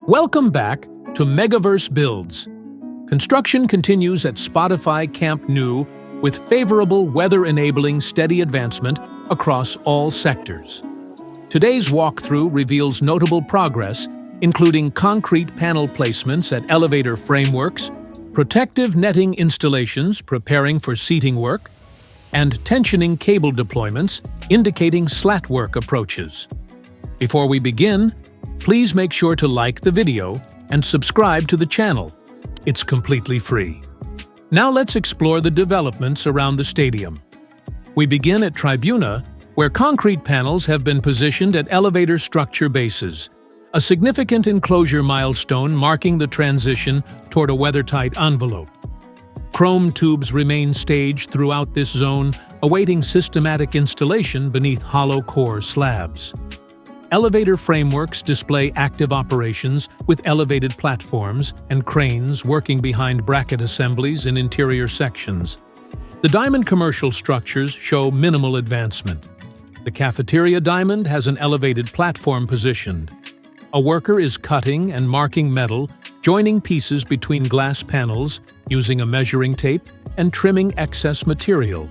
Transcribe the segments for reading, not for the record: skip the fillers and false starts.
Welcome back to Megaverse Builds. Construction continues at Spotify Camp Nou with favorable weather-enabling steady advancement across all sectors. Today's walkthrough reveals notable progress, including concrete panel placements at elevator frameworks, protective netting installations preparing for seating work, and tensioning cable deployments indicating slat work approaches. Before we begin, please make sure to like the video and subscribe to the channel. It's completely free. Now let's explore the developments around the stadium. We begin at Tribuna, where concrete panels have been positioned at elevator structure bases, a significant enclosure milestone marking the transition toward a weathertight envelope. Chrome tubes remain staged throughout this zone, awaiting systematic installation beneath hollow core slabs. Elevator frameworks display active operations with elevated platforms and cranes working behind bracket assemblies in interior sections. The diamond commercial structures show minimal advancement. The cafeteria diamond has an elevated platform positioned. A worker is cutting and marking metal, joining pieces between glass panels using a measuring tape and trimming excess material.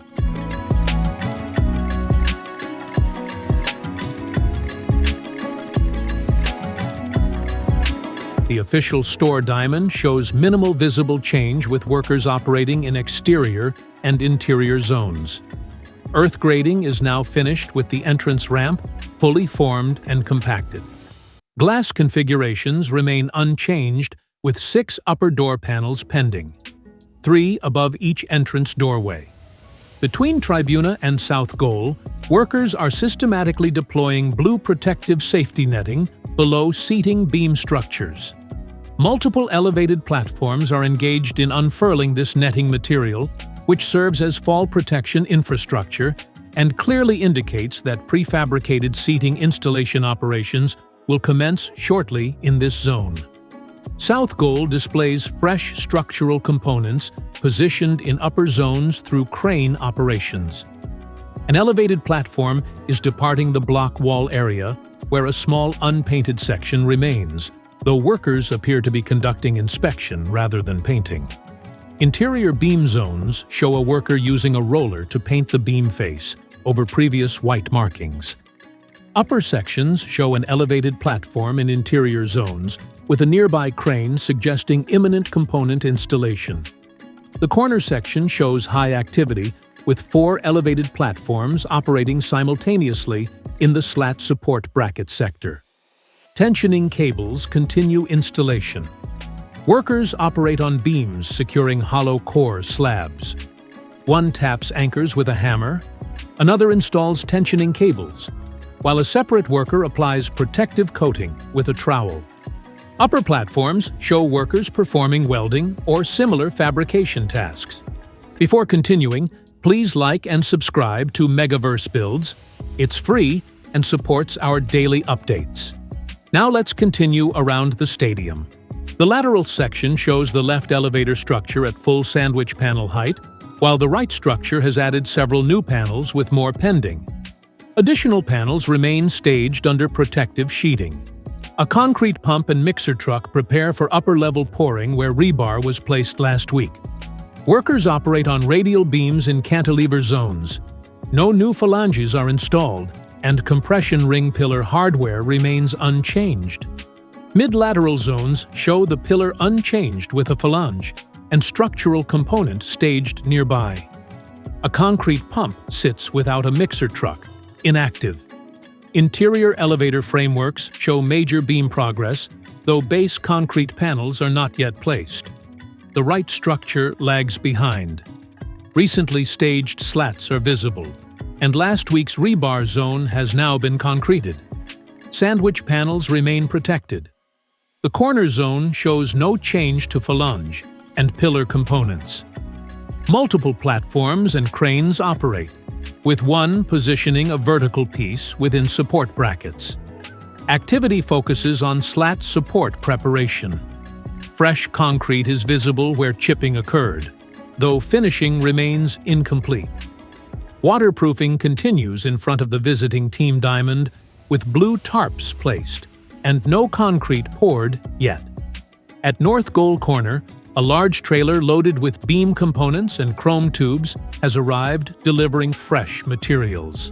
The official store diamond shows minimal visible change with workers operating in exterior and interior zones. Earth grading is now finished with the entrance ramp fully formed and compacted. Glass configurations remain unchanged with 6 upper door panels pending, 3 above each entrance doorway. Between Tribuna and South Goal, workers are systematically deploying blue protective safety netting below seating beam structures. Multiple elevated platforms are engaged in unfurling this netting material, which serves as fall protection infrastructure and clearly indicates that prefabricated seating installation operations will commence shortly in this zone. South Goal displays fresh structural components positioned in upper zones through crane operations. An elevated platform is departing the block wall area, where a small unpainted section remains, though workers appear to be conducting inspection rather than painting. Interior beam zones show a worker using a roller to paint the beam face over previous white markings. Upper sections show an elevated platform in interior zones, with a nearby crane suggesting imminent component installation. The corner section shows high activity, with 4 elevated platforms operating simultaneously in the slat support bracket sector. Tensioning cables continue installation. Workers operate on beams securing hollow core slabs. One taps anchors with a hammer, another installs tensioning cables, while a separate worker applies protective coating with a trowel. Upper platforms show workers performing welding or similar fabrication tasks. Before continuing, please like and subscribe to Megaverse Builds. It's free and supports our daily updates. Now let's continue around the stadium. The lateral section shows the left elevator structure at full sandwich panel height, while the right structure has added several new panels with more pending. Additional panels remain staged under protective sheeting. A concrete pump and mixer truck prepare for upper-level pouring where rebar was placed last week. Workers operate on radial beams in cantilever zones. No new phalanges are installed, and compression ring pillar hardware remains unchanged. Mid-lateral zones show the pillar unchanged with a phalange and structural component staged nearby. A concrete pump sits without a mixer truck, inactive. Interior elevator frameworks show major beam progress, though base concrete panels are not yet placed. The right structure lags behind. Recently staged slats are visible, and last week's rebar zone has now been concreted. Sandwich panels remain protected. The corner zone shows no change to phalange and pillar components. Multiple platforms and cranes operate, with one positioning a vertical piece within support brackets. Activity focuses on slat support preparation. Fresh concrete is visible where chipping occurred, though finishing remains incomplete. Waterproofing continues in front of the visiting team diamond, with blue tarps placed, and no concrete poured yet. At North Goal Corner, a large trailer loaded with beam components and chrome tubes has arrived, delivering fresh materials.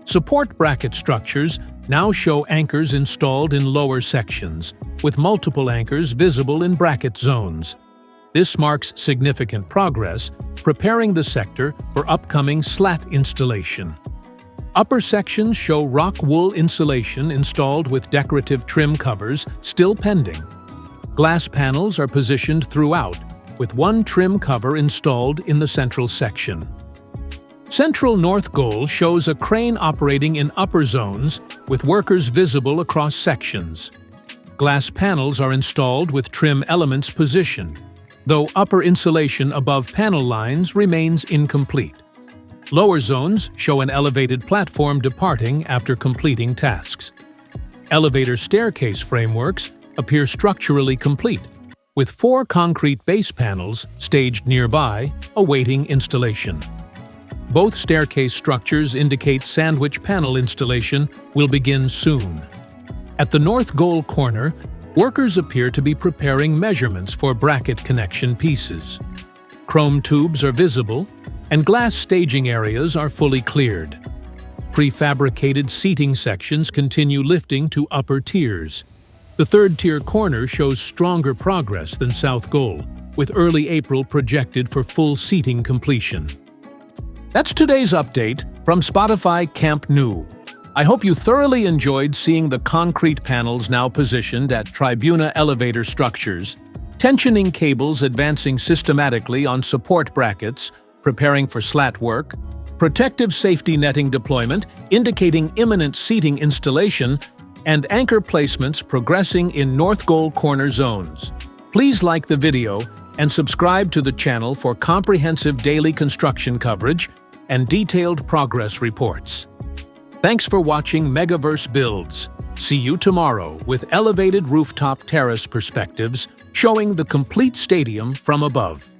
Support bracket structures now show anchors installed in lower sections, with multiple anchors visible in bracket zones. This marks significant progress, preparing the sector for upcoming slat installation. Upper sections show rock wool insulation installed with decorative trim covers still pending. Glass panels are positioned throughout, with one trim cover installed in the central section. Central North Goal shows a crane operating in upper zones, with workers visible across sections. Glass panels are installed with trim elements positioned, though upper insulation above panel lines remains incomplete. Lower zones show an elevated platform departing after completing tasks. Elevator staircase frameworks appear structurally complete, with 4 concrete base panels staged nearby, awaiting installation. Both staircase structures indicate sandwich panel installation will begin soon. At the North Goal Corner, workers appear to be preparing measurements for bracket connection pieces. Chrome tubes are visible, and glass staging areas are fully cleared. Prefabricated seating sections continue lifting to upper tiers. The third-tier corner shows stronger progress than South Goal, with early April projected for full seating completion. That's today's update from Spotify Camp Nou. I hope you thoroughly enjoyed seeing the concrete panels now positioned at Tribuna elevator structures, tensioning cables advancing systematically on support brackets, preparing for slat work, protective safety netting deployment indicating imminent seating installation, and anchor placements progressing in North Goal Corner zones. Please like the video and subscribe to the channel for comprehensive daily construction coverage and detailed progress reports. Thanks for watching Megaverse Builds. See you tomorrow with elevated rooftop terrace perspectives showing the complete stadium from above.